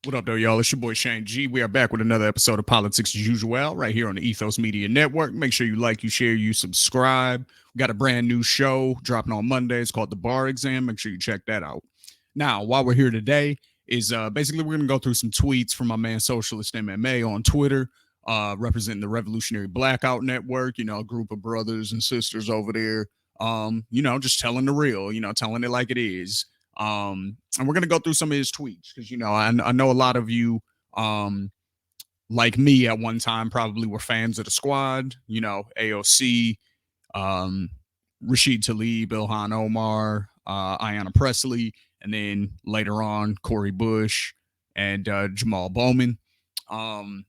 What up, though, y'all? It's your boy Shane G. We are back with another episode of Politics as Usual right here on the Ethos Media Network. Make sure you like, you share, you subscribe. We got a brand new show dropping on Monday. It's called The Bar Exam. Make sure you check that out. Now, while we're here today, is basically we're going to go through some tweets from my man Socialist MMA on Twitter, representing the Revolutionary Blackout Network, a group of brothers and sisters over there, just telling the real, telling it like it is. And we're gonna go through some of his tweets because I know a lot of you, like me at one time, probably were fans of the squad. AOC, um, Rashid Tlaib, Ilhan Omar, Ayanna Pressley, and then later on Corey Bush and Jamal Bowman. Um,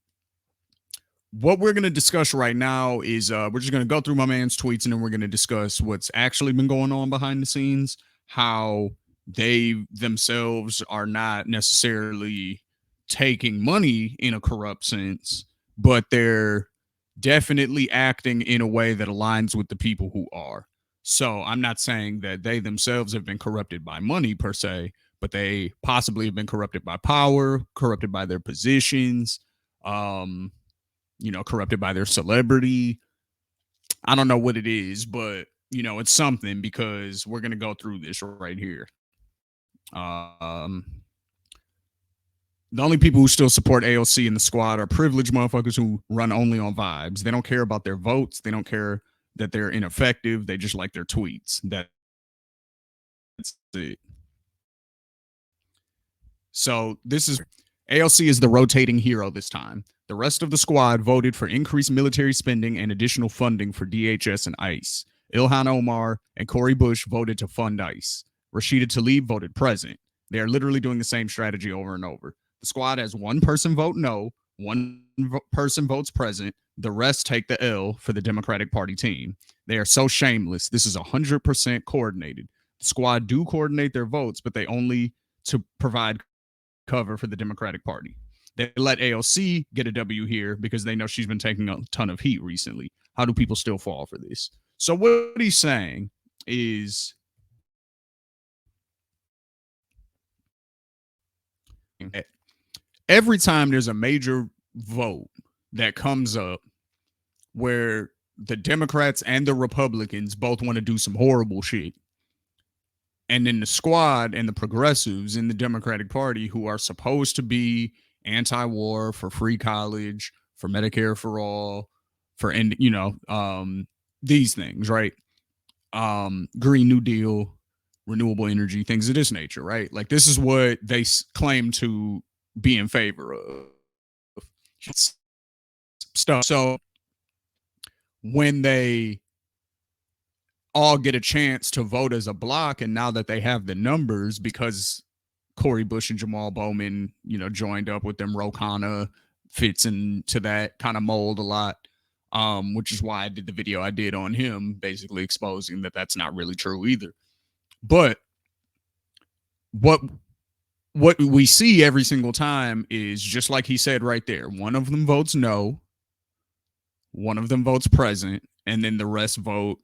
what we're going to discuss right now is we're just going to go through my man's tweets and then we're going to discuss what's actually been going on behind the scenes, how they themselves are not necessarily taking money in a corrupt sense, but they're definitely acting in a way that aligns with the people who are. So I'm not saying that they themselves have been corrupted by money per se, but they possibly have been corrupted by power, corrupted by their positions, um, corrupted by their celebrity. I don't know what it is, but it's something because we're gonna go through this right here. The only people who still support AOC in the squad are privileged motherfuckers who run only on vibes. They don't care about their votes. They don't care that they're ineffective. They just like their tweets. That's it. So this is AOC is the rotating hero this time. The rest of the squad voted for increased military spending and additional funding for DHS and ICE. Ilhan Omar and Corey Bush voted to fund ICE. Rashida Tlaib voted present. They are literally doing the same strategy over and over. The squad has one person vote no, one person votes present. The rest take the L for the Democratic Party team. They are so shameless. This is 100% coordinated. The squad do coordinate their votes, but they only to provide cover for the Democratic Party. They let AOC get a W here because they know she's been taking a ton of heat recently. How do people still fall for this? So what he's saying is every time there's a major vote that comes up where the Democrats and the Republicans both want to do some horrible shit, and then the squad and the progressives in the Democratic Party who are supposed to be anti-war, for free college, for Medicare for all, for these things, right? Green New Deal, renewable energy, things of this nature, right? Like this is what they claim to be in favor of. Stuff. So when they all get a chance to vote as a block, and now that they have the numbers, because Corey Bush and Jamal Bowman, joined up with them, Ro Khanna fits into that kind of mold a lot, which is why I did the video I did on him, basically exposing that that's not really true either. But what we see every single time is just like he said right there. One of them votes no, one of them votes present, and then the rest vote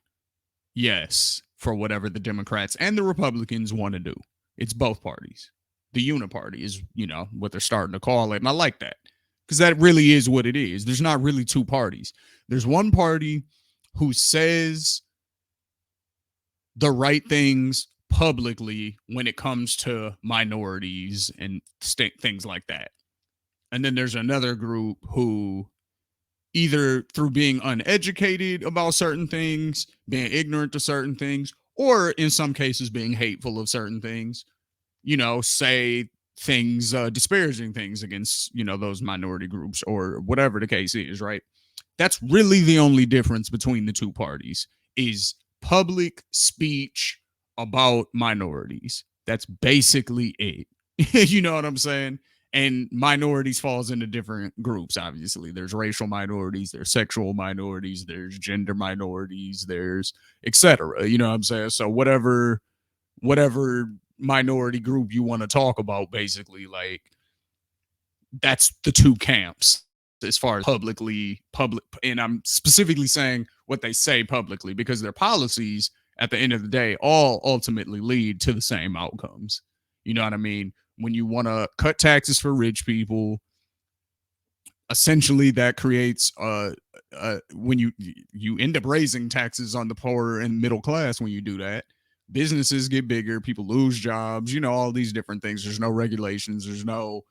yes for whatever the Democrats and the Republicans want to do. It's both parties. The uniparty is, what they're starting to call it. And I like that because that really is what it is. There's not really two parties. There's one party who says the right things publicly when it comes to minorities and things like that. And then there's another group who either through being uneducated about certain things, being ignorant to certain things, or in some cases being hateful of certain things, say things, disparaging things against, those minority groups or whatever the case is, right? That's really the only difference between the two parties is public speech about minorities. That's basically it. You know what I'm saying? And minorities falls into different groups. Obviously, there's racial minorities, there's sexual minorities, there's gender minorities, there's etc. You know what I'm saying? So whatever minority group you want to talk about, basically, like that's the two camps as far as public, and I'm specifically saying what they say publicly because their policies at the end of the day all ultimately lead to the same outcomes. You know what I mean? when you want to cut taxes for rich people, essentially that creates when you end up raising taxes on the poor and middle class. When you do that, businesses get bigger, people lose jobs, all these different things. There's no regulations, there's no,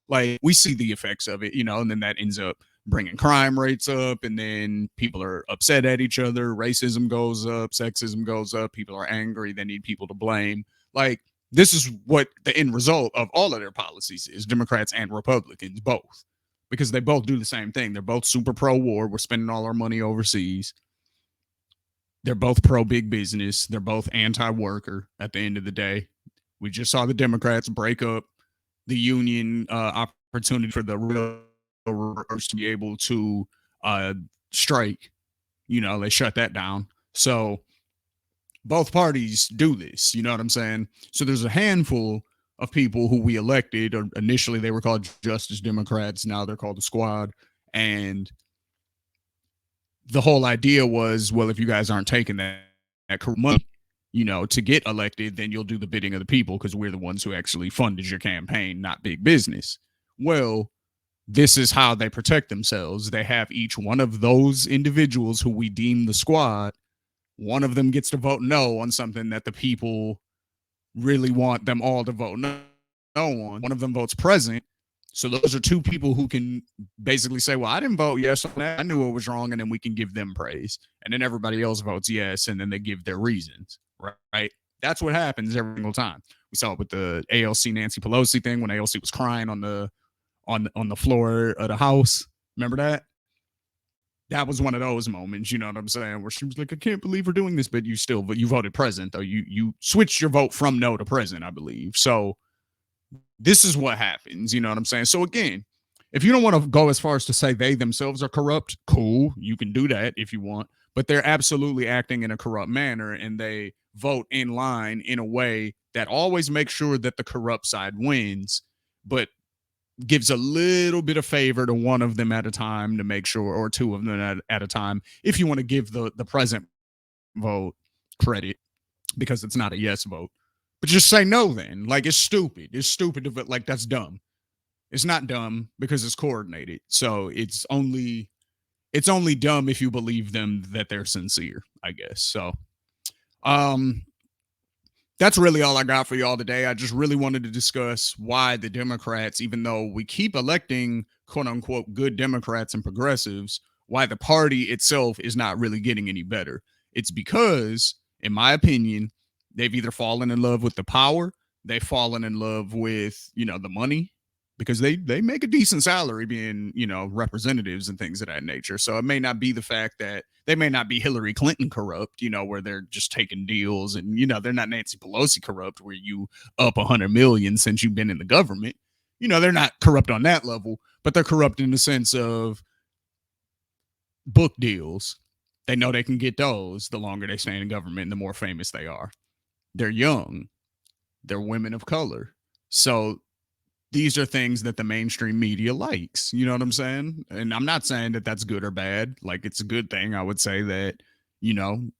like, we see the effects of it, and then that ends up bringing crime rates up, and then people are upset at each other, racism goes up, sexism goes up, people are angry, they need people to blame. Like, this is what the end result of all of their policies is, Democrats and Republicans both, because they both do the same thing. They're both super pro war. We're spending all our money overseas. They're both pro big business. They're both anti worker at the end of the day. We just saw the Democrats break up the union opportunity for the railroaders to be able to strike. They shut that down. So both parties do this. You know what I'm saying? So there's a handful of people who we elected, or initially they were called Justice Democrats, now they're called the Squad. And the whole idea was, well, if you guys aren't taking that money, to get elected, then you'll do the bidding of the people, because we're the ones who actually funded your campaign, not big business. Well, this is how they protect themselves. They have each one of those individuals who we deem the Squad. One of them gets to vote no on something that the people really want them all to vote no on. One of them votes present. So those are two people who can basically say, well, I didn't vote yes on that. I knew it was wrong. And then we can give them praise. And then everybody else votes yes. And then they give their reasons. Right? That's what happens every single time. We saw it with the ALC Nancy Pelosi thing when ALC was crying on the floor of the House. Remember that? That was one of those moments, you know what I'm saying, where she was like, I can't believe we're doing this, but you voted present, though. You switched your vote from no to present, I believe. So this is what happens, you know what I'm saying? So again, if you don't want to go as far as to say they themselves are corrupt, cool, you can do that if you want, but they're absolutely acting in a corrupt manner, and they vote in line in a way that always makes sure that the corrupt side wins, but gives a little bit of favor to one of them at a time to make sure, or two of them at a time, if you want to give the present vote credit, because it's not a yes vote. But just say no then. Like, it's stupid. It's stupid to vote. Like, that's dumb. It's not dumb because it's coordinated. So it's only dumb if you believe them that they're sincere, I guess. So that's really all I got for y'all today. I just really wanted to discuss why the Democrats, even though we keep electing quote unquote good Democrats and progressives, why the party itself is not really getting any better. It's because, in my opinion, they've either fallen in love with the power, they've fallen in love with, the money, because they make a decent salary being, representatives and things of that nature. So it may not be the fact that they may not be Hillary Clinton corrupt, where they're just taking deals, and, they're not Nancy Pelosi corrupt, where you up 100 million since you've been in the government. They're not corrupt on that level, but they're corrupt in the sense of book deals. They know they can get those the longer they stay in government and the more famous they are. They're young. They're women of color. So these are things that the mainstream media likes. You know what I'm saying? And I'm not saying that that's good or bad. Like, it's a good thing. I would say that,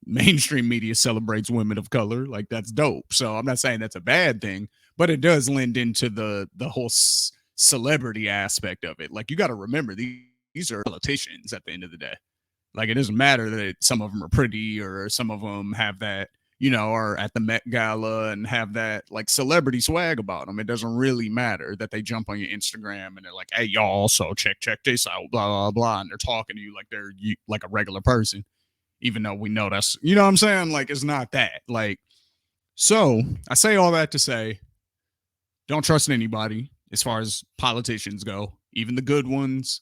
mainstream media celebrates women of color. Like, that's dope. So I'm not saying that's a bad thing, but it does lend into the whole celebrity aspect of it. Like, you got to remember, these are politicians at the end of the day. Like, it doesn't matter that some of them are pretty, or some of them have that, are at the Met Gala and have that like celebrity swag about them. It doesn't really matter that they jump on your Instagram and they're like, hey, y'all, so check this out, blah, blah, blah. And they're talking to you like they're like a regular person, even though we know that's, what I'm saying? Like, it's not that. Like, so I say all that to say, don't trust anybody as far as politicians go, even the good ones.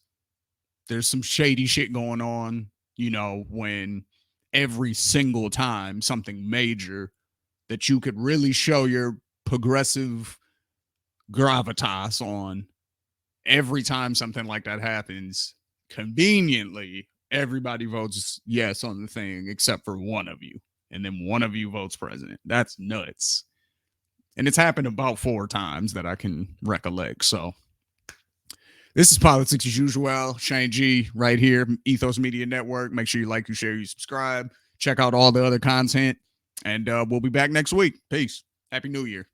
There's some shady shit going on, when every single time something major that you could really show your progressive gravitas on, every time something like that happens, conveniently, everybody votes yes on the thing except for one of you. And then one of you votes president. That's nuts. And it's happened about 4 times that I can recollect. So this is Politics as Usual. Shane G right here, Ethos Media Network. Make sure you like, you share, you subscribe. Check out all the other content. And we'll be back next week. Peace. Happy New Year.